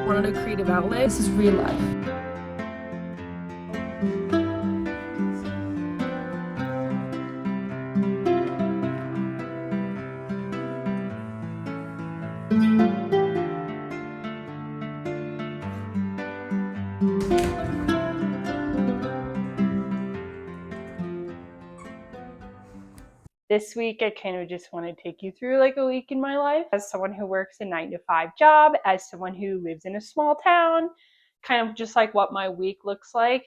Wanted a creative outlet. This is real life. This week, I kind of just want to take you through like a week in my life as someone who works a 9-to-5 job, as someone who lives in a small town, kind of just like what my week looks like.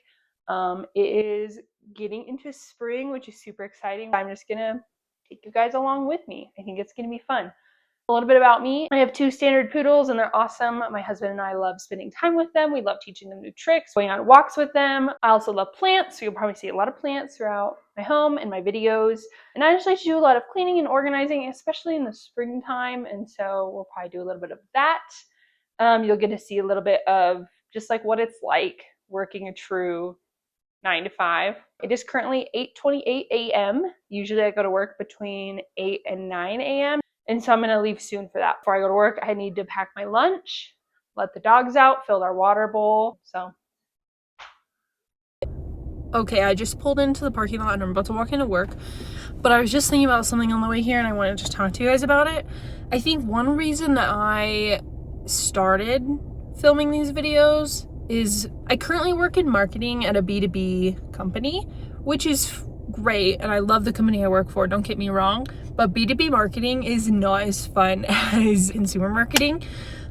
It is getting into spring, which is super exciting. I'm just going to take you guys along with me. I think it's going to be fun. A little bit about me. I have 2 standard poodles and they're awesome. My husband and I love spending time with them. We love teaching them new tricks, going on walks with them. I also love plants, so you'll probably see a lot of plants throughout my home and my videos. And I just like to do a lot of cleaning and organizing, especially in the springtime. And so we'll probably do a little bit of that. You'll get to see a little bit of just like what it's like working a true 9-to-5. It is currently 8:28 a.m. Usually I go to work between 8 and 9 a.m. And so I'm going to leave soon for that. Before I go to work, I need to pack my lunch, let the dogs out, fill their water bowl. So. Okay, I just pulled into the parking lot and I'm about to walk into work. But I was just thinking about something on the way here and I wanted to talk to you guys about it. I think one reason that I started filming these videos is I currently work in marketing at a B2B company, which is great, and I love the company I work for, don't get me wrong, but B2B marketing is not as fun as consumer marketing.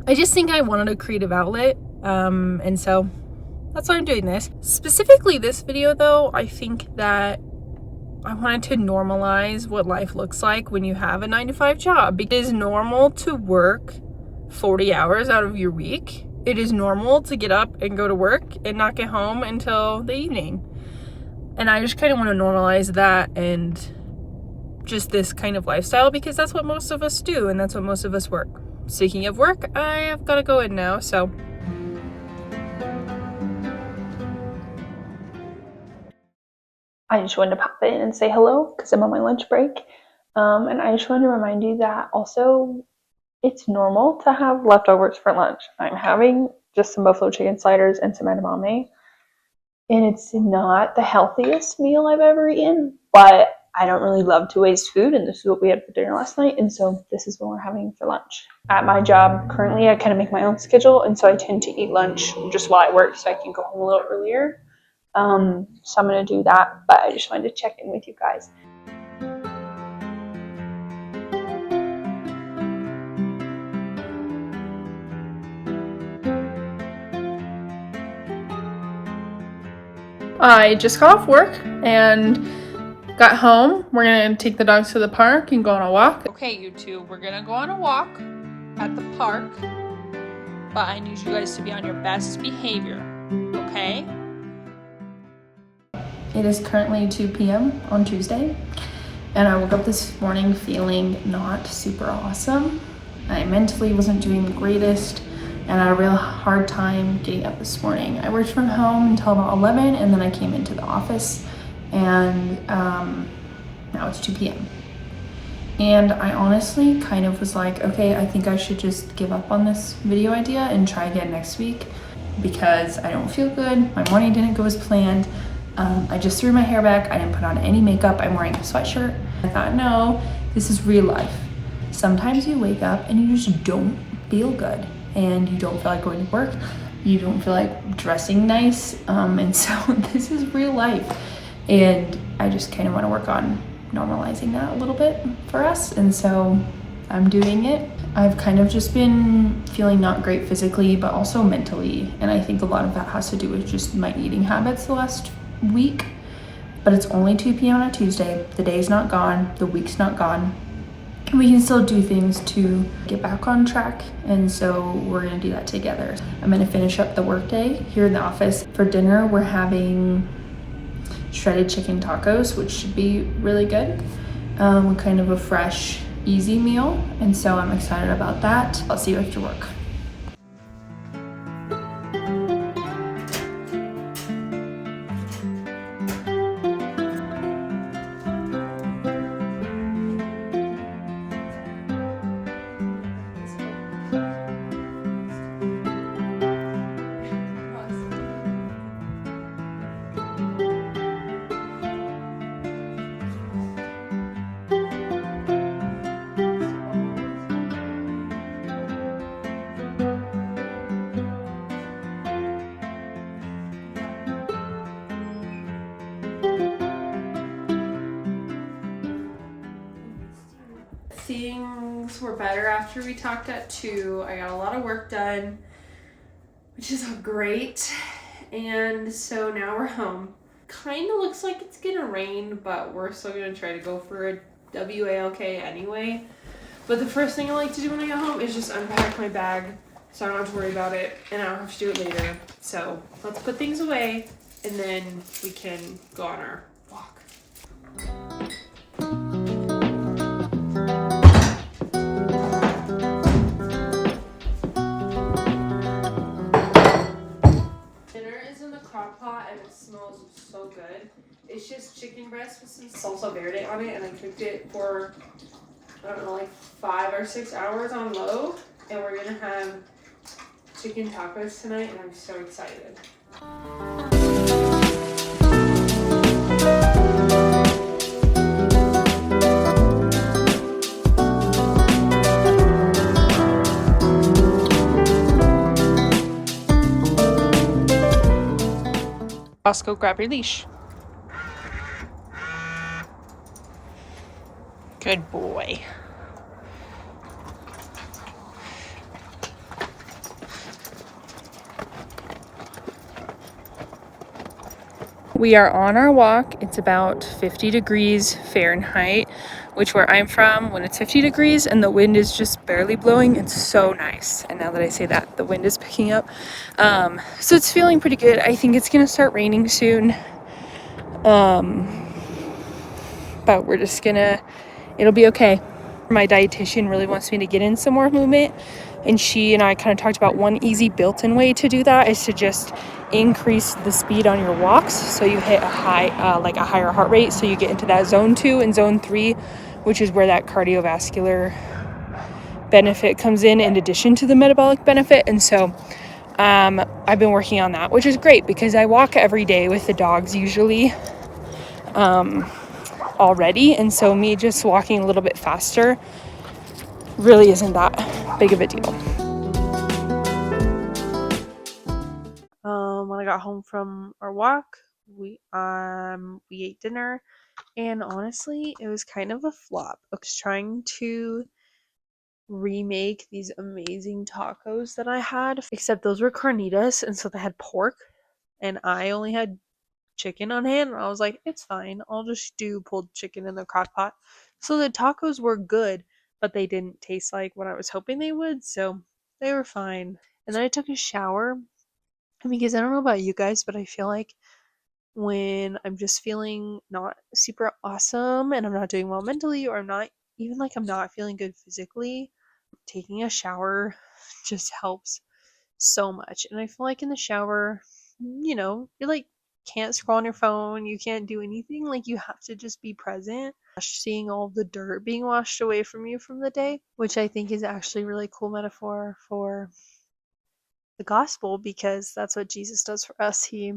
I just think I wanted a creative outlet, and so that's why I'm doing this. Specifically this video though, I think that I wanted to normalize what life looks like when you have a 9-to-5 job. It is normal to work 40 hours out of your week. It is normal to get up and go to work and not get home until the evening. And I just kind of want to normalize that and just this kind of lifestyle because that's what most of us do and that's what most of us work. Speaking of work, I have got to go in now, so. I just wanted to pop in and say hello because I'm on my lunch break. And I just wanted to remind you that also it's normal to have leftovers for lunch. I'm having just some buffalo chicken sliders and some edamame. And it's not the healthiest meal I've ever eaten, but I don't really love to waste food, and this is what we had for dinner last night, and so this is what we're having for lunch. At my job, currently, I kind of make my own schedule, and so I tend to eat lunch just while I work so I can go home a little earlier. So I'm going to do that, but I just wanted to check in with you guys. I just got off work and got home. We're gonna take the dogs to the park and go on a walk. Okay, you two, we're gonna go on a walk at the park, but I need you guys to be on your best behavior, okay? It is currently 2 p.m. on Tuesday, and I woke up this morning feeling not super awesome. I mentally wasn't doing the greatest, and I had a real hard time getting up this morning. I worked from home until about 11, and then I came into the office, and now it's 2 p.m. And I honestly kind of was like, okay, I think I should just give up on this video idea and try again next week because I don't feel good. My morning didn't go as planned. I just threw my hair back. I didn't put on any makeup. I'm wearing a sweatshirt. I thought, no, this is real life. Sometimes you wake up and you just don't feel good and you don't feel like going to work. You don't feel like dressing nice. And so this is real life. And I just kind of want to work on normalizing that a little bit for us. And so I'm doing it. I've kind of just been feeling not great physically, but also mentally. And I think a lot of that has to do with just my eating habits the last week. But it's only 2 p.m. on a Tuesday. The day's not gone. The week's not gone. We can still do things to get back on track. And so we're going to do that together. I'm going to finish up the workday here in the office. For dinner, we're having shredded chicken tacos, which should be really good. Kind of a fresh, easy meal. And so I'm excited about that. I'll see you after work. better after we talked at 2. I got a lot of work done, which is great. And so now we're home. Kind of looks like it's gonna rain, but we're still gonna try to go for a WALK anyway. But the first thing I like to do when I get home is just unpack my bag so I don't have to worry about it and I don't have to do it later. So let's put things away and then we can go on our walk. Dinner is in the crock pot and it smells so good. It's just chicken breast with some salsa verde on it, and I cooked it for, I don't know, like 5 or 6 hours on low. And we're gonna have chicken tacos tonight, and I'm so excited. Roscoe, grab your leash. Good boy. We are on our walk. It's about 50 degrees Fahrenheit, which where I'm from, when it's 50 degrees and the wind is just barely blowing, it's so nice. And now that I say that, the wind is picking up. So it's feeling pretty good. I think it's gonna start raining soon. But we're just gonna, it'll be okay. My dietitian really wants me to get in some more movement, and she and I kind of talked about one easy built-in way to do that is to just increase the speed on your walks so you hit a high, like a higher heart rate, so you get into that zone 2 and zone 3, which is where that cardiovascular benefit comes in addition to the metabolic benefit. And so I've been working on that, which is great because I walk every day with the dogs usually already, and so me just walking a little bit faster really isn't that big of a deal. When I got home from our walk, we ate dinner, and honestly, it was kind of a flop. I was trying to remake these amazing tacos that I had, except those were carnitas, and so they had pork, and I only had chicken on hand, and I was like, it's fine, I'll just do pulled chicken in the crock pot. So the tacos were good, but they didn't taste like what I was hoping they would, so they were fine. And then I took a shower, because I don't know about you guys, but I feel like when I'm just feeling not super awesome and I'm not doing well mentally, or I'm not even like I'm not feeling good physically, taking a shower just helps so much. And I feel like in the shower, you're like can't scroll on your phone, you can't do anything, like you have to just be present, seeing all the dirt being washed away from you from the day, which I think is actually a really cool metaphor for the gospel, because that's what Jesus does for us. He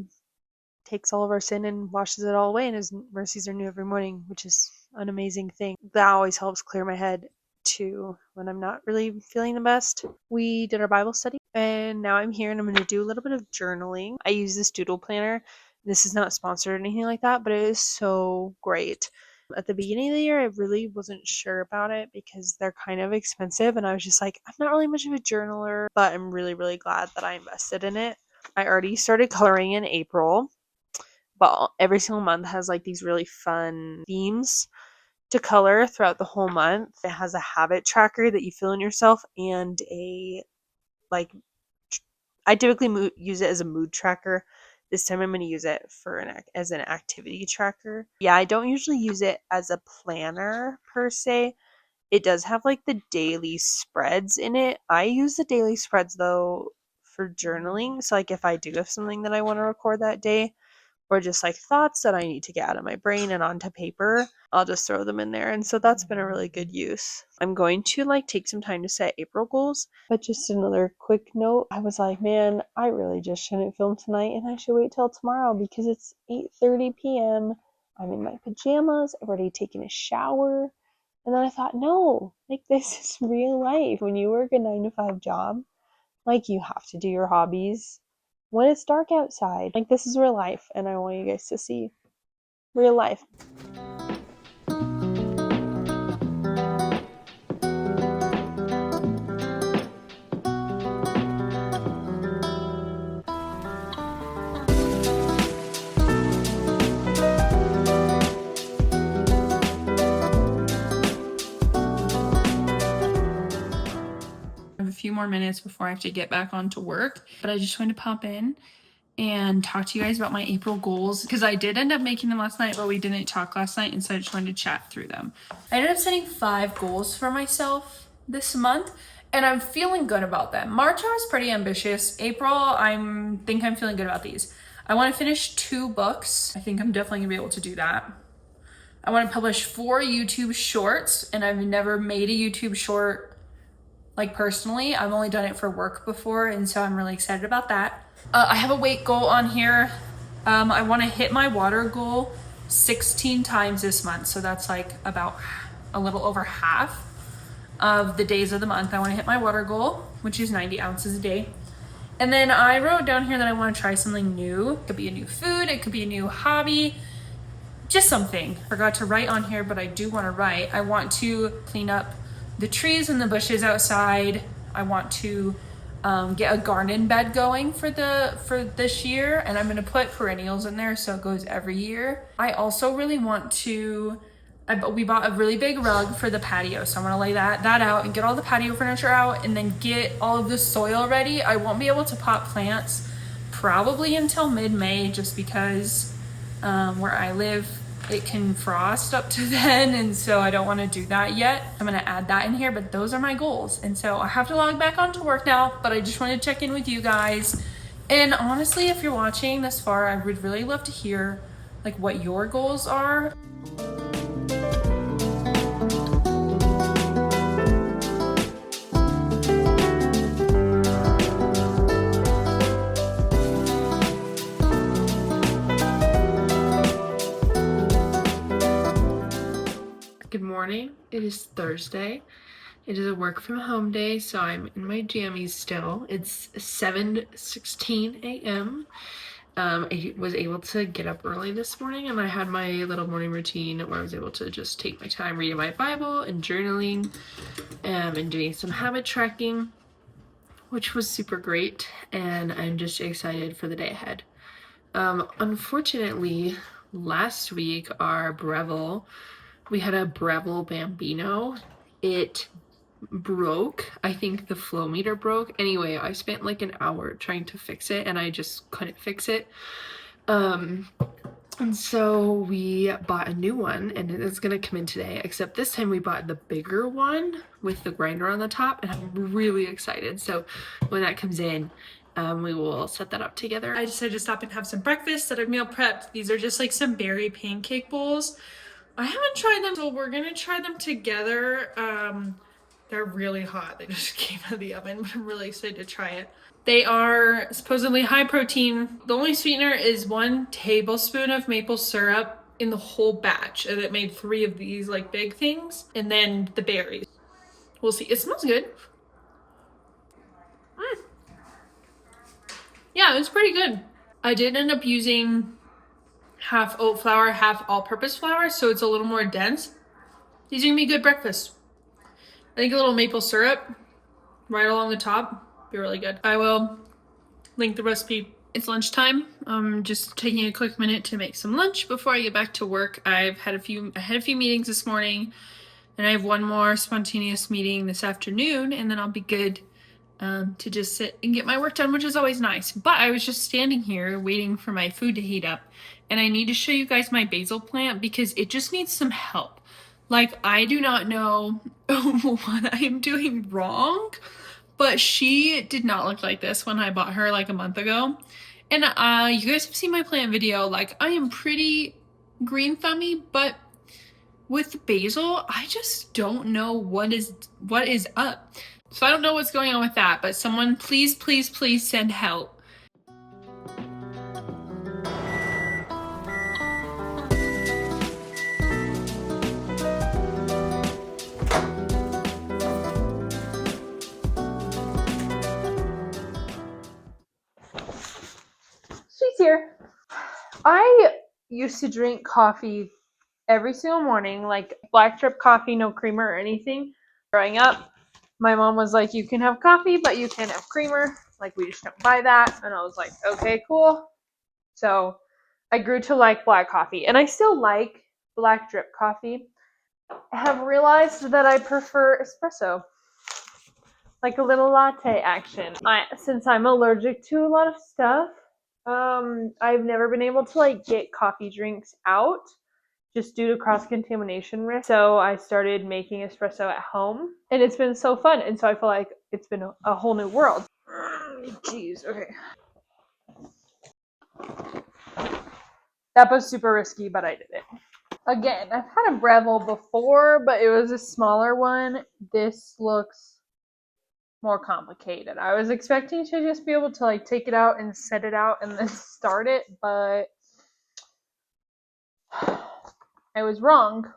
takes all of our sin and washes it all away, and his mercies are new every morning, which is an amazing thing. That always helps clear my head too when I'm not really feeling the best. We did our Bible study, and now I'm here and I'm going to do a little bit of journaling. I use this doodle planner. This is not sponsored or anything like that, but it is so great. At the beginning of the year, I really wasn't sure about it because they're kind of expensive, and I was just like, I'm not really much of a journaler, but I'm really, really glad that I invested in it. I already started coloring in April, but every single month has like these really fun themes to color throughout the whole month. It has a habit tracker that you fill in yourself, and I typically use it as a mood tracker. This time I'm going to use it as an activity tracker. Yeah, I don't usually use it as a planner per se. It does have like the daily spreads in it. I use the daily spreads though for journaling. So like if I do have something that I want to record that day, or just like thoughts that I need to get out of my brain and onto paper, I'll just throw them in there. And so that's been a really good use. I'm going to like take some time to set April goals. But just another quick note, I was like, man, I really just shouldn't film tonight, and I should wait till tomorrow because it's 8:30 p.m. I'm in my pajamas, I've already taken a shower. And then I thought, no, like this is real life. When you work a 9-to-5 job, like you have to do your hobbies when it's dark outside. Like this is real life, and I want you guys to see real life. more minutes before I have to get back onto work. But I just wanted to pop in and talk to you guys about my April goals, because I did end up making them last night, but we didn't talk last night, and so I just wanted to chat through them. I ended up setting 5 goals for myself this month, and I'm feeling good about them. March I was pretty ambitious. April, I'm feeling good about these. I want to finish 2 books. I think I'm definitely gonna be able to do that. I want to publish 4 YouTube shorts, and I've never made a YouTube short like personally. I've only done it for work before, and so I'm really excited about that. I have a weight goal on here. I want to hit my water goal 16 times this month, so that's like about a little over half of the days of the month. I want to hit my water goal, which is 90 ounces a day. And then I wrote down here that I want to try something new. It could be a new food, it could be a new hobby, just something. Forgot to write on here, but I do want to write. I want to clean up the trees and the bushes outside. I want to get a garden bed going for this year, and I'm gonna put perennials in there so it goes every year. I also really want to, we bought a really big rug for the patio, so I'm gonna lay that out and get all the patio furniture out, and then get all of the soil ready. I won't be able to pot plants probably until mid-May, just because where I live, it can frost up to then, and so I don't want to do that yet. I'm gonna add that in here, but those are my goals. And so I have to log back onto work now, but I just wanted to check in with you guys. And honestly, if you're watching this far, I would really love to hear like what your goals are. Good morning. It is Thursday. It is a work from home day, so I'm in my jammies still. It's 7:16 a.m. I was able to get up early this morning, and I had my little morning routine where I was able to just take my time reading my Bible and journaling, and doing some habit tracking, which was super great, and I'm just excited for the day ahead. Unfortunately, last week we had a Breville Bambino. It broke. I think the flow meter broke. Anyway, I spent like an hour trying to fix it, and I just couldn't fix it. And so we bought a new one, and it's gonna come in today, except this time we bought the bigger one with the grinder on the top, and I'm really excited. So when that comes in, we will set that up together. I decided to stop and have some breakfast that I've meal prepped. These are just like some berry pancake bowls. I haven't tried them, so we're gonna try them together. They're really hot. They just came out of the oven, but I'm really excited to try it. They are supposedly high protein. The only sweetener is 1 tablespoon of maple syrup in the whole batch, and it made 3 of these like big things, and then the berries. We'll see. It smells good. Yeah, it's pretty good. I did end up using half oat flour, half all-purpose flour, so it's a little more dense. These are gonna be good breakfast. I think a little maple syrup right along the top be really good. I will link the recipe. It's lunchtime. I'm just taking a quick minute to make some lunch before I get back to work. I had a few meetings this morning, and I have one more spontaneous meeting this afternoon, and then I'll be good to just sit and get my work done, which is always nice. But I was just standing here waiting for my food to heat up, and I need to show you guys my basil plant because it just needs some help. Like, I do not know what I am doing wrong, but she did not look like this when I bought her like a month ago. And you guys have seen my plant video. Like, I am pretty green thumby, but with basil, I just don't know what is up. So I don't know what's going on with that, but someone please, please, please send help. She's here. I used to drink coffee every single morning, like black drip coffee, no creamer or anything. Growing up, my mom was like, you can have coffee, but you can't have creamer. Like, we just don't buy that. And I was like, okay, cool. So I grew to like black coffee, and I still like black drip coffee. I have realized that I prefer espresso. like a little latte action. Since I'm allergic to a lot of stuff, I've never been able to like get coffee drinks out just due to cross-contamination risk. So I started making espresso at home, and it's been so fun. And so I feel like it's been a whole new world. Jeez, okay. That was super risky, but I did it. Again, I've had a Breville before, but it was a smaller one. This looks more complicated. I was expecting to just be able to like take it out and set it out and then start it, but I was wrong.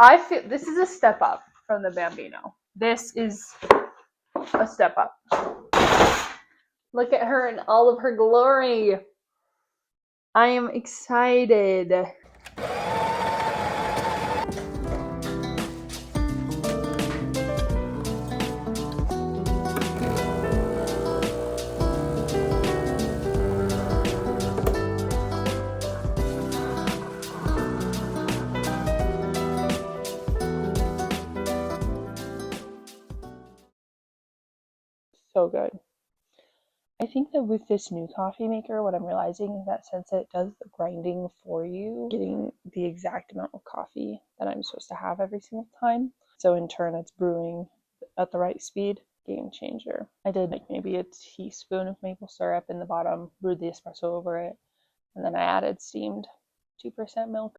I feel this is a step up from the Bambino. This is a step up. Look at her in all of her glory. I am excited. So good. I think that with this new coffee maker, what I'm realizing is that since it does the grinding for you, getting the exact amount of coffee that I'm supposed to have every single time. So in turn, it's brewing at the right speed. Game changer. I did like maybe a teaspoon of maple syrup in the bottom, brewed the espresso over it, and then I added steamed 2% milk.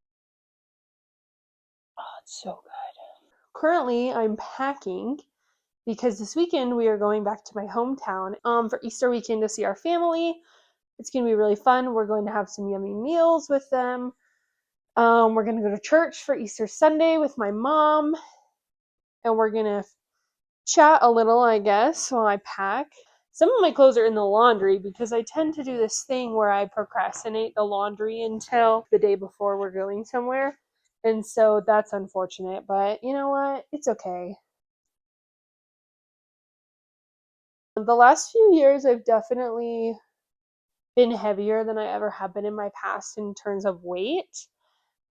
Oh, it's so good. Currently, I'm packing because this weekend we are going back to my hometown for Easter weekend to see our family. It's going to be really fun. We're going to have some yummy meals with them. We're going to go to church for Easter Sunday with my mom, and we're going to chat a little, I guess, while I pack. Some of my clothes are in the laundry because I tend to do this thing where I procrastinate the laundry until the day before we're going somewhere. And so that's unfortunate, but you know what? It's okay. The last few years, I've definitely been heavier than I ever have been in my past in terms of weight.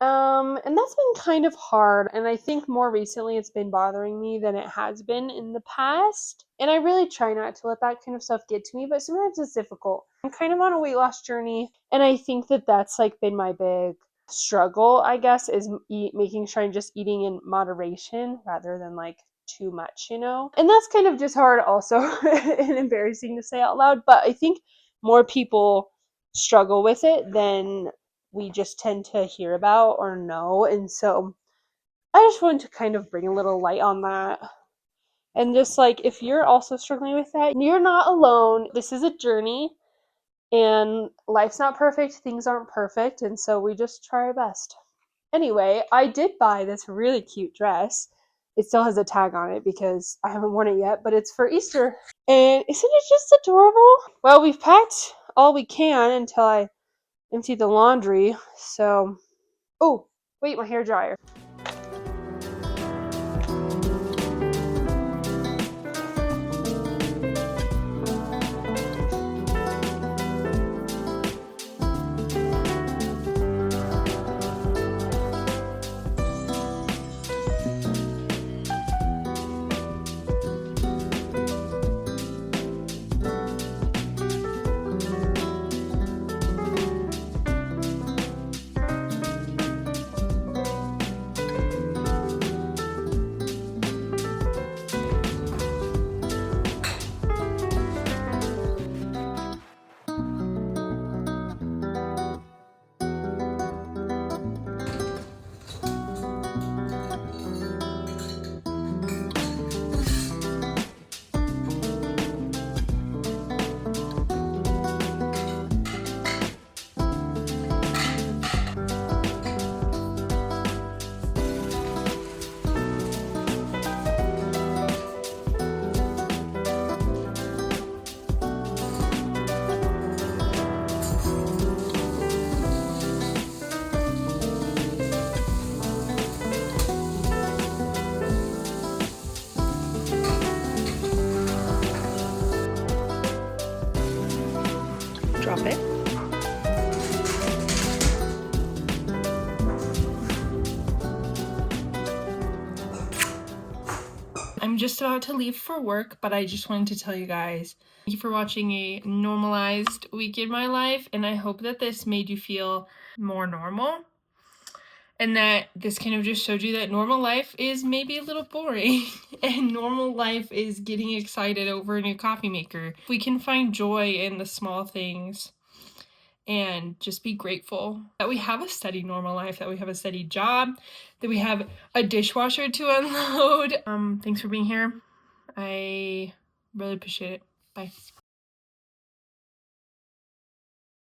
And that's been kind of hard. And I think more recently it's been bothering me than it has been in the past. And I really try not to let that kind of stuff get to me, but sometimes it's difficult. I'm kind of on a weight loss journey. And I think that that's like been my big struggle, I guess, is making sure I'm just eating in moderation rather than like too much, you know? And that's kind of just hard also and embarrassing to say out loud. But I think more people struggle with it than we just tend to hear about or know. And so I just wanted to kind of bring a little light on that. And just like, if you're also struggling with that, you're not alone. This is a journey, and life's not perfect. Things aren't perfect. And so we just try our best. Anyway, I did buy this really cute dress. It still has a tag on it because I haven't worn it yet, but it's for Easter. And isn't it just adorable? Well, we've packed all we can until I empty the laundry. So, oh, wait, my hair dryer. Drop it. just about to leave for work, but I just wanted to tell you guys, thank you for watching a normalized week in my life, and I hope that this made you feel more normal, and that this kind of just showed you that normal life is maybe a little boring, and normal life is getting excited over a new coffee maker. We can find joy in the small things and just be grateful that we have a steady normal life, that we have a steady job, that we have a dishwasher to unload. Thanks for being here. I really appreciate it. Bye.